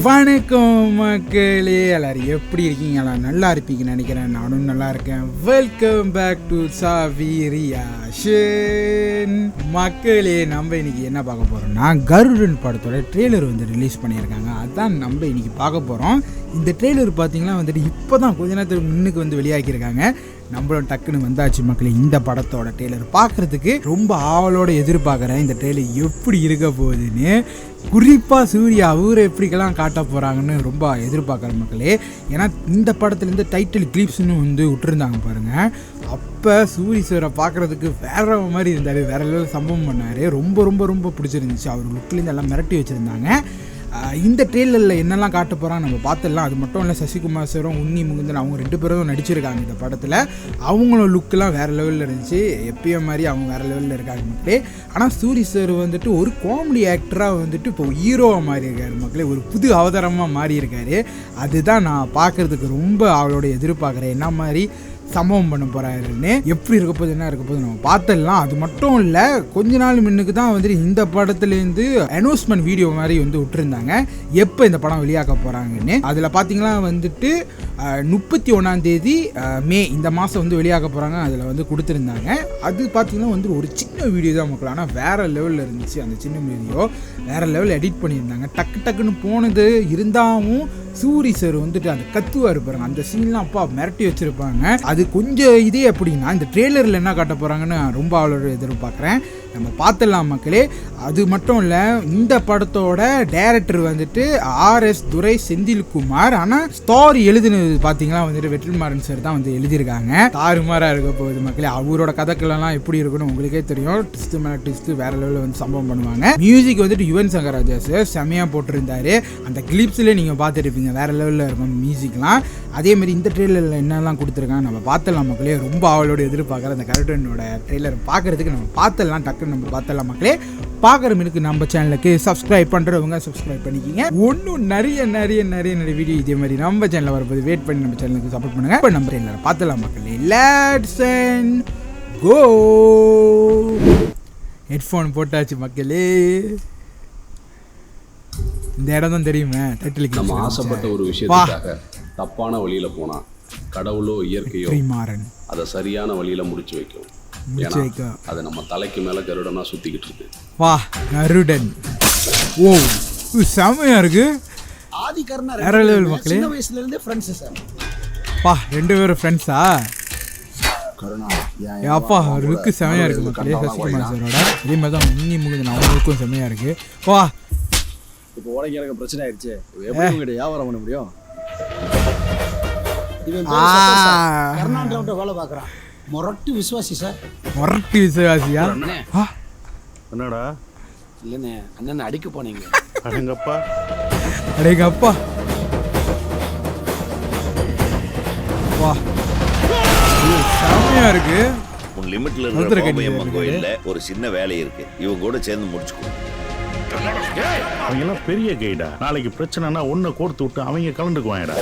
வணக்கம் மக்களே, எல்லாரும் எப்படி இருக்கீங்களா? நல்லா இருப்பீங்கன்னு நினைக்கிறேன். நானும் நல்லா இருக்கேன். வெல்கம் பேக் டு சாவிரியாஷன். மக்களே, நம்ம இன்னைக்கு என்ன பார்க்க போறோம்னா, கருடன் படத்தோட ட்ரெய்லர் வந்து ரிலீஸ் பண்ணியிருக்காங்க. அதான் நம்ம இன்னைக்கு பார்க்க போகிறோம். இந்த ட்ரெய்லர் பார்த்தீங்கன்னா வந்துட்டு இப்போ தான் கொஞ்ச நேரத்துக்கு முன்னுக்கு வந்து வெளியாக்கியிருக்காங்க. நம்மளும் டக்குன்னு வந்தாச்சு மக்களே. இந்த படத்தோட ட்ரெய்லர் பார்க்குறதுக்கு ரொம்ப ஆவலோடு எதிர்பார்க்குறேன். இந்த ட்ரெய்லர் எப்படி இருக்க போகுதுன்னு, குறிப்பாக சூர்யா அவரை எப்படிக்கெல்லாம் காட்ட போகிறாங்கன்னு ரொம்ப எதிர்பார்க்குற மக்களே. ஏன்னா இந்த படத்துலேருந்து டைட்டில் கிளிப்ஸ்னு வந்து விட்டுருந்தாங்க பாருங்கள். அப்போ சூரிய சாரை பார்க்குறதுக்கு வேற மாதிரி இருந்தார், வேற லெவலில் சம்பவம் பண்ணார். ரொம்ப ரொம்ப ரொம்ப பிடிச்சிருந்துச்சு. அவர் லுக்லேருந்து எல்லாம் மிரட்டி வச்சுருந்தாங்க. இந்த ட்ரெய்லரில் என்னெல்லாம் காட்ட போகிறாங்க நம்ம பார்த்துடலாம். அது மட்டும் இல்லை, சசிகுமார் சாரும் உன்னி முகுந்தன் அவங்க 2 பேரும் நடிச்சிருக்காங்க இந்த படத்தில். அவங்களோட லுக்கெலாம் வேறு லெவலில் இருந்துச்சு. எப்பயும் மாதிரி அவங்க வேறு லெவலில் இருக்காங்க மக்களே. ஆனால் சூரி சார் வந்துட்டு ஒரு காமெடி ஆக்டராக வந்துட்டு இப்போ ஹீரோவாக மாறி இருக்கார் மக்களே. ஒரு புது அவதாரமாக மாறி இருக்கார். அதுதான் நான் பார்க்குறதுக்கு ரொம்ப அவளோட எதிர்பார்க்குறேன். என்ன மாதிரி சம்பவம் பண்ண போகிறாருன்னு, எப்படி இருக்க போகுது, என்ன இருக்க போகுது நம்ம பார்த்துடலாம். அது மட்டும் இல்லை, கொஞ்ச நாள் முன்னுக்கு தான் வந்துட்டு இந்த படத்துலேருந்து அனௌன்ஸ்மெண்ட் வீடியோ மாதிரி வந்து விட்டுருந்தாங்க எப்போ இந்த படம் வெளியாக்க போகிறாங்கன்னு. அதில் பார்த்தீங்கன்னா வந்துட்டு 31 மே இந்த மாதம் வந்து வெளியாக்க போகிறாங்க. அதில் வந்து கொடுத்துருந்தாங்க. அது பார்த்தீங்கன்னா வந்து ஒரு சின்ன வீடியோ தான் மக்கள், ஆனால் வேறு லெவலில் இருந்துச்சு. அந்த சின்ன வீடியோ வேறு லெவலில் எடிட் பண்ணியிருந்தாங்க. டக்குன்னு போனது இருந்தாலும் சூரி சார் வந்துட்டு அந்த கத்துவா இருப்பாருங்க, அந்த சீன்லாம் அப்பா மிரட்டி வச்சுருப்பாங்க. அது கொஞ்சம் இதே அப்படின்னா இந்த ட்ரெய்லரில் என்ன காட்ட போகிறாங்கன்னு ரொம்ப அவளோட எதிர்பார்க்குறேன். நம்ம பார்த்துடலாம் மக்களே. அது மட்டும் இல்லை, இந்த படத்தோட டைரக்டர் வந்துட்டு RS துரை செந்தில்குமார். ஆனால் ஸ்டோரி எழுதுனது பார்த்தீங்கன்னா வந்துட்டு வெற்றிமாறன் சார் தான் வந்து எழுதியிருக்காங்க. தாறுமாறாக இருக்க போகுது மக்களே. அவரோட கதைக்கெல்லாம் எப்படி இருக்குன்னு உங்களுக்கே தெரியும். ட்விஸ்ட் மேலே ட்விஸ்ட் வேற லெவலில் வந்து சம்பவம் பண்ணுவாங்க. மியூசிக் வந்துட்டு யுவன் சங்கர் ராஜா சார் செம்மையாக போட்டிருந்தாரு. அந்த கிளிப்ஸ்லேயே நீங்கள் பார்த்துருப்பீங்க, வேற லெவலில் இருக்கும் மியூசிக்லாம். அதேமாதிரி இந்த ட்ரெய்லரில் என்னெல்லாம் கொடுத்துருக்காங்க நம்ம பார்த்துடலாம் மக்களே. ரொம்ப அவளோட எதிர்பார்க்குற அந்த கருடனோட ட்ரெய்லர் பார்க்குறதுக்கு நம்ம பார்த்துடலாம். டக்குன்னு நம்ம பார்த்துடலாம் மக்களே. பார்க்குற மினுக்கு நம்ம சேனலுக்கு சப்ஸ்கிரைப் பண்ணுறவங்க சப்ஸ்கிரைப் பண்ணிக்கிங்க. ஒன்றும் நிறைய வீடியோ இதே மாதிரி நம்ம சேனலில் வரப்போது. வெயிட் பண்ணி நம்ம சேனலுக்கு சப்போர்ட் பண்ணுங்கள். இப்போ நம்ம ட்ரெய்லரை பார்த்துடலாம் மக்களே. Let's go. ஹெட்ஃபோன் போட்டாச்சு மக்களே. இந்த இடம் தான் தெரியுமே டைட்டிலுக்கு. நம்ம ஆசைப்பட்ட ஒரு விஷயத்துக்காக தப்பான வழியில போனா கடவுளோ இயற்கையோ அதை சரியான வழியில முடிச்சு வைக்கும். அது நம்ம தலைக்கு மேல கருடனா சுத்திக்கிட்டு இருக்கு. வா கருடன். ஓ செமையா இருக்கு. வேற லெவல் மக்களே. சின்ன வயசுல இருந்தே ஃப்ரெண்ட்ஸ் சார். பா 2 பேரும் ஃப்ரெண்ட்ஸா? அப்பா ஒரு லுக்கு செமையா இருக்கு மக்களே. சசிகுமார் சாரோட இதே மாதிரி தான் உன்னி முகுந்தன் அவங்க லுக்கும் செமையா இருக்கு. வா இப்போ உனக்கு எனக்கு பிரச்சனை ஆயிடுச்சு. எப்படி உங்ககிட்ட வியாபாரம் பண்ண முடியும்? கர்நாடகாவில் வேலை பார்க்குறான். மொரட்டு விசுவாசி சார். மொரட்டு விசுவாசியா? என்னடா? இல்லைண்ணே, அண்ணன் அடிக்க போனீங்க. அடங்கப்பா அடேங்கப்பா. வா செமையா இருக்கு. உன் லிமிட்ல இருக்கிற கோபையம்மன் கோயில்ல ஒரு சின்ன வேலை இருக்கு. இவங்க கூட சேர்ந்து முடிச்சுக்கோ. அவங்க எல்லாம் பெரிய கைடா. நாளைக்கு பிரச்சனைனா ஒன்ன கோர்த்து விட்டு அவங்க கலந்துக்குவாங்கடா.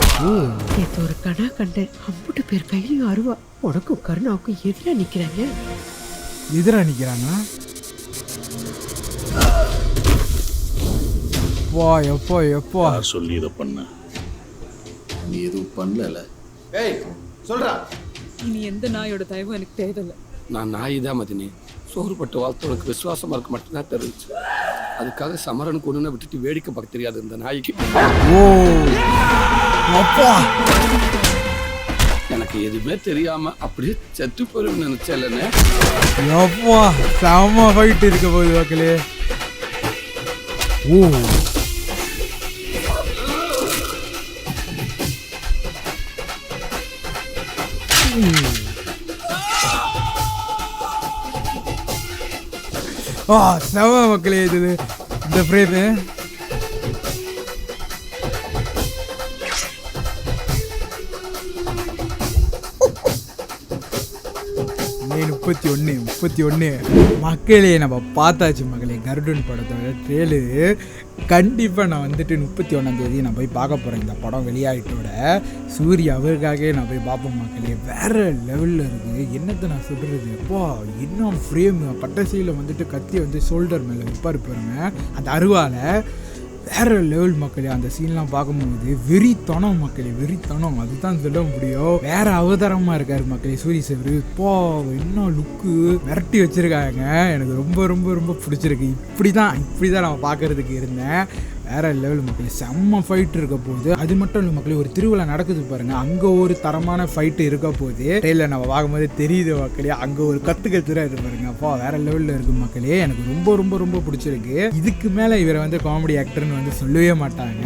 நேத்து ஒரு கடா கண்டேன். 50 பேர் கையிலையும் அருவா. உனக்கும் கருணாவுக்கும் எதிரா நிக்கிறாங்க. வா எப்போ சொல்லி இதை பண்ண நீ எதுவும் பண்ணல. ஏய் சொல்றா. இனி எந்த நாயோட தயவும் எனக்கு தேவையில்லை. நான் நாய் தான் மதினி. சோறுபட்டு வாழ்த்தவனுக்கு விசுவாசமா இருக்க மட்டும்தான் தெரிஞ்சு. அதுக்காக சமரனுக்கு ஒண்ணுன்னு விட்டுட்டு வேடிக்கை பார்க்க தெரியாது இந்த நாய்க்கு. ஓ அப்பா, எனக்கு எதுவுமே தெரியாம அப்படியே செத்து போயிருன்னு நினைச்சேன். அப்பா செம ஃபைட் இருக்க போகுது மக்களே. ஓ செம மக்களே. இது இந்த ஃப்ரேமு மே 31 மக்களே. நம்ம பார்த்தாச்சு மக்களே கருடன் படத்தோட ட்ரெய்லரு. கண்டிப்பாக நான் வந்துட்டு 31 நான் போய் பார்க்க போகிறேன். இந்த படம் வெளியாகிட்டோட சூரிய அவருக்காகவே நான் போய் பார்ப்பேன் மக்களே. வேறு லெவலில் இருக்குது. என்னத்தை நான் சொல்கிறது, எப்போ இன்னும் ஃப்ரேமு பட்டசையில் வந்துட்டு கத்தி வந்து ஷோல்டர் மேலே வைப்பார் பாருங்க, அந்த அருவால் வேற லெவல் மக்களே. அந்த சீன்லாம் பார்க்கும்போது வெறித்தனம் மக்களே, வெறித்தனம் அதுதான் சொல்ல முடியும். வேற அவதாரமா இருக்காரு மக்களே சூரி சார். இப்போ என்ன லுக்கு மிரட்டி வச்சிருக்காங்க. எனக்கு ரொம்ப ரொம்ப ரொம்ப பிடிச்சிருக்கு. இப்படிதான் நம்ம பார்க்கறதுக்கு இருந்தேன். வேற லெவல் மக்களே, செம்ம ஃபைட் இருக்க போகுது. அது மட்டும் இல்லை மக்களே, ஒரு திருவிழா நடக்குது பாருங்க, அங்கே ஒரு தரமான ஃபைட்டு இருக்க போகுது. ட்ரெயிலர் நம்ம பார்க்கும்போது தெரியுது மக்களே. அங்கே ஒரு கத்துற இது பாருங்க, அப்பா வேற லெவலில் இருக்கு மக்களே. எனக்கு ரொம்ப ரொம்ப ரொம்ப பிடிச்சிருக்கு. இதுக்கு மேலே இவரை வந்து காமெடி ஆக்டர்னு வந்து சொல்லவே மாட்டாங்க.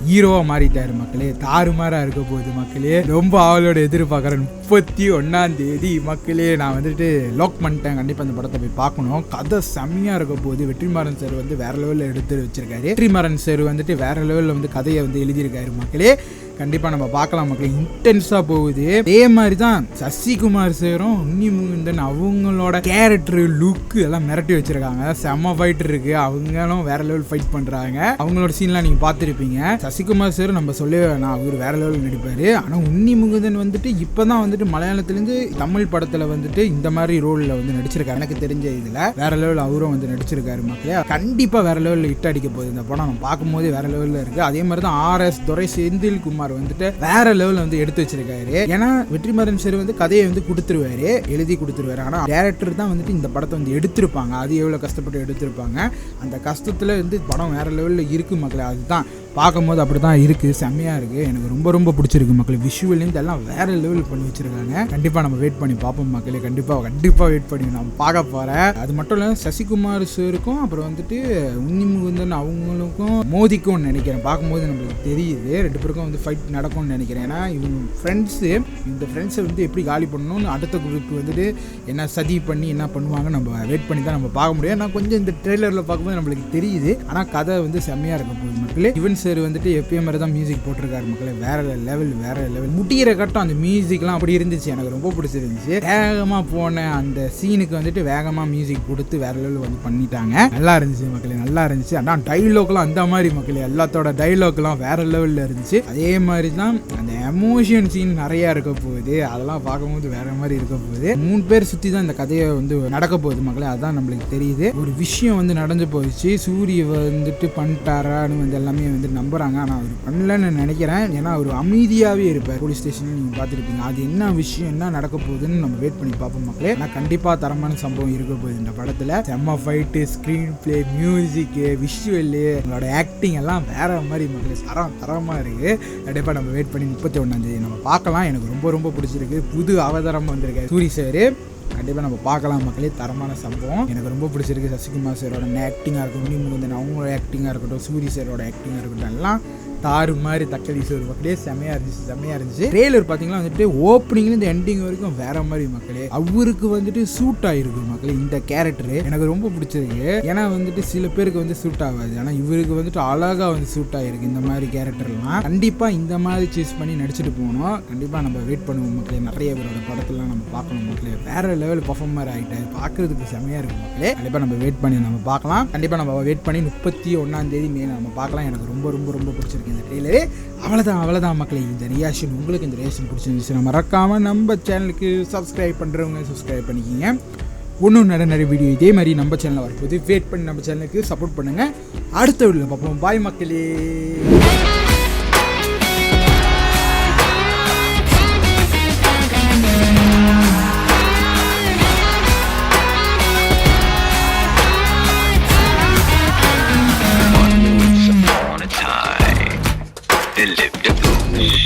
ஹீரோவாக மாறிட்டாரு மக்களே. தாறுமாறாக இருக்க போகுது மக்களே. ரொம்ப அவளோட எதிர்பார்க்குறேன். 31 மக்களே நான் வந்துட்டு லாக் பண்ணிட்டேன். கண்டிப்பாக அந்த படத்தை போய் பார்க்கணும். கதை செம்மையாக இருக்க போகுது. வெற்றிமாறன் சார் வந்து வேற லெவலில் எடுத்து வச்சிருக்காரு. வெற்றிமாறன் சார் வந்துட்டு வேற லெவலில் வந்து கதையை வந்து எழுதியிருக்காரு மக்களே. கண்டிப்பாக நம்ம பார்க்கலாம் மக்களே. இன்டென்ஸாக போகுது. அதே மாதிரி தான் சசிகுமார் சாரும் உன்னிமுகுந்தன் அவங்களோட கேரக்டரு லுக்கு எல்லாம் மிரட்டி வச்சிருக்காங்க. செம்ம ஃபைட் இருக்கு. அவங்களும் வேற லெவல் ஃபைட் பண்ணுறாங்க. அவங்களோட சீன்லாம் நீங்கள் பார்த்துருப்பீங்க. சசிகுமார் சார் நம்ம சொல்லவே வேணாம், அவர் வேற லெவல் நடிப்பார். ஆனால் உன்னிமுகுந்தன் வந்துட்டு இப்போ தான் வந்துட்டு மலையாளத்துலேருந்து தமிழ் படத்தில் வந்துட்டு இந்த மாதிரி ரோலில் வந்து நடிச்சிருக்காரு. எனக்கு தெரிஞ்ச இதில் வேற லெவல் அவரும் வந்து நடிச்சிருக்காரு மக்களே. கண்டிப்பாக வேற லெவலில் ஹிட் அடிக்க போகுது இந்த படம். நம்ம பார்க்கும்போது வேற லெவலில் இருக்குது. அதே மாதிரி தான் RS துரை செந்தில்குமார் வந்துட்டு வேற லெவலில் வந்து எடுத்து வச்சிருக்காரு. ஏன்னா வெற்றிமாறன் சார் வந்து கதையை வந்து கொடுத்துருவாரு, எழுதி கொடுத்துருவாரு. ஆனால் டேரக்டர் தான் வந்துட்டு இந்த படத்தை வந்து எடுத்திருப்பாங்க. அது எவ்வளோ கஷ்டப்பட்டு எடுத்திருப்பாங்க. அந்த கஷ்டத்தில் வந்து படம் வேற லெவலில் இருக்கு மக்களே. அதுதான் பார்க்கும்போது அப்படி தான் இருக்குது. செம்மையாக இருக்குது. எனக்கு ரொம்ப ரொம்ப பிடிச்சிருக்கு மக்களே. விஷுவலேருந்து எல்லாம் வேற லெவல் பண்ணி வச்சிருக்காங்க. கண்டிப்பாக நம்ம வெயிட் பண்ணி பார்ப்போம் மக்களே. கண்டிப்பாக வெயிட் பண்ணி நான் பார்க்க போகிறேன். அது மட்டும் இல்லை, சசிகுமார் சாருக்கும் அப்புறம் வந்துட்டு உன்னிமுகுந்தன் அவங்களுக்கும் மோதிக்கும் நினைக்கிறேன். பார்க்கும்போது நம்மளுக்கு தெரியுது ரெண்டு பேருக்கும் வந்து ஃபைட் நடக்கும்னு நினைக்கிறேன். ஏன்னா இவங்க ஃப்ரெண்ட்ஸு, இந்த ஃப்ரெண்ட்ஸை வந்து எப்படி காலி பண்ணணும்னு அடுத்த குரூப் வந்துட்டு என்ன சதி பண்ணி என்ன பண்ணுவாங்க நம்ம வெயிட் பண்ணி தான் நம்ம பார்க்க முடியும். நான் கொஞ்சம் இந்த ட்ரெய்லரில் பார்க்கும்போது நம்மளுக்கு தெரியுது. ஆனால் கதை வந்து செம்மையாக இருக்க போகுது மக்களே. யுவன் சார் வந்துட்டு எப்பயும் மாதிரி தான் மியூசிக் போட்டிருக்காரு மக்களே. வேற லெவல் முடிகிற கட்டம் அந்த மியூசிக்லாம் அப்படி இருந்துச்சு. எனக்கு ரொம்ப பிடிச்சிருந்துச்சு. வேகமாக போன அந்த சீனுக்கு வந்துட்டு வேகமாக மியூசிக் கொடுத்து வேற லெவல் வந்து பண்ணிட்டாங்க. நல்லா இருந்துச்சு மக்களே, நல்லா இருந்துச்சு. ஆனால் டைலாக்லாம் அந்த மாதிரி மக்களே, எல்லாத்தோட டைலாக்லாம் வேற லெவலில் இருந்துச்சு. அதே மாதிரி தான் அந்த எமோஷன் சீன் நிறையா இருக்க போகுது. அதெல்லாம் பார்க்கும்போது வேற மாதிரி இருக்க போகுது. 3 பேர் சுற்றி தான் இந்த கதையை வந்து நடக்க போகுது மக்களே. அதுதான் நம்மளுக்கு தெரியுது. ஒரு விஷயம் வந்து நடந்து போயிடுச்சு. சூரிய வந்துட்டு பண்ணிட்டாரான்னு வந்து எல்லாமே வந்து நம்புறாங்க. ஆனால் அவர் பண்ணலன்னு நினைக்கிறேன். ஏன்னா அவர் அமைதியாகவே இருப்பார். போலீஸ் ஸ்டேஷனில் நீங்கள் பார்த்துருப்பீங்க. அது என்ன விஷயம், என்ன நடக்க போகுதுன்னு நம்ம வெயிட் பண்ணி பார்ப்போம் மக்களே. ஆனால் கண்டிப்பாக தரமான சம்பவம் இருக்க போகுது இந்த படத்தில். செம்ம ஃபைட்டு, ஸ்க்ரீன் பிளே, மியூசிக்கு, விஷுவலு, உங்களோட ஆக்டிங் எல்லாம் வேற மாதிரி மக்களே. தரமாக இருக்குது. கண்டிப்பாக நம்ம வெயிட் பண்ணி 31 நம்ம பார்க்கலாம். எனக்கு ரொம்ப ரொம்ப பிடிச்சிருக்கு. புது அவதாரம் வந்திருக்காரு சூரி சார். கண்டிப்பாக நம்ம பார்க்கலாம் மக்களே. தரமான சம்பவம் எனக்கு ரொம்ப பிடிச்சிருக்கு. சசிகுமார் சாரோட ஆக்டிங்காக இருக்கட்டும், உன்னிமுகுந்தன் அவங்களோட ஆக்டிங்காக இருக்கட்டும், சூரி சாரோட ஆக்டிங்காக இருக்கட்டும், எல்லாம் தாறு மாதிரி தக்கடி சோறு மக்களே. செம்மையாக இருந்துச்சு. ட்ரெய்லர் பார்த்தீங்கன்னா வந்துட்டு ஓப்பனிங்ல இந்த எண்டிங் வரைக்கும் வேற மாதிரி மக்களே. அவருக்கு வந்துட்டு சூட் ஆகிருக்கு மக்களே. இந்த கேரக்டரு எனக்கு ரொம்ப பிடிச்சிருக்கு. ஏன்னா வந்துட்டு சில பேருக்கு வந்து சூட் ஆகாது. ஆனால் இவருக்கு வந்துட்டு அழகாக வந்து சூட் ஆகிருக்கு இந்த மாதிரி கேரக்டர்லாம். கண்டிப்பாக இந்த மாதிரி சூஸ் பண்ணி நடிச்சுட்டு போகணும். கண்டிப்பாக நம்ம வெயிட் பண்ணுவோம் மக்களே. நிறைய பேரோட படத்துலாம் நம்ம பார்க்கணும் மக்களே. வேற லெவல் பர்ஃபார்மர் ஆகிட்டாரு. பார்க்கறதுக்கு செம்மையாக இருக்கும் மக்களே. கண்டிப்பாக நம்ம வெயிட் பண்ணி நம்ம பார்க்கலாம். கண்டிப்பாக நம்ம வெயிட் பண்ணி 31 மே நம்ம பார்க்கலாம். எனக்கு ரொம்ப ரொம்ப ரொம்ப பிடிச்சிருக்கு இந்த ட்ரெய்லரு. அவ்வளோதான் மக்களே. இந்த ரியாக்ஷன் உங்களுக்கு இந்த ரியாக்ஷன் பிடிச்சிருந்துச்சுன்னா மறக்காமல் நம்ம சேனலுக்கு சப்ஸ்கிரைப் பண்ணுறவங்க சப்ஸ்கிரைப் பண்ணிக்கிங்க. ஒன்றும் நிறைய வீடியோ இதே மாதிரி நம்ம சேனலில் வரும்போது வெயிட் பண்ணி நம்ம சேனலுக்கு சப்போர்ட் பண்ணுங்கள். அடுத்த வீடியோவில் பார்ப்போம். பாய் மக்களே. Lived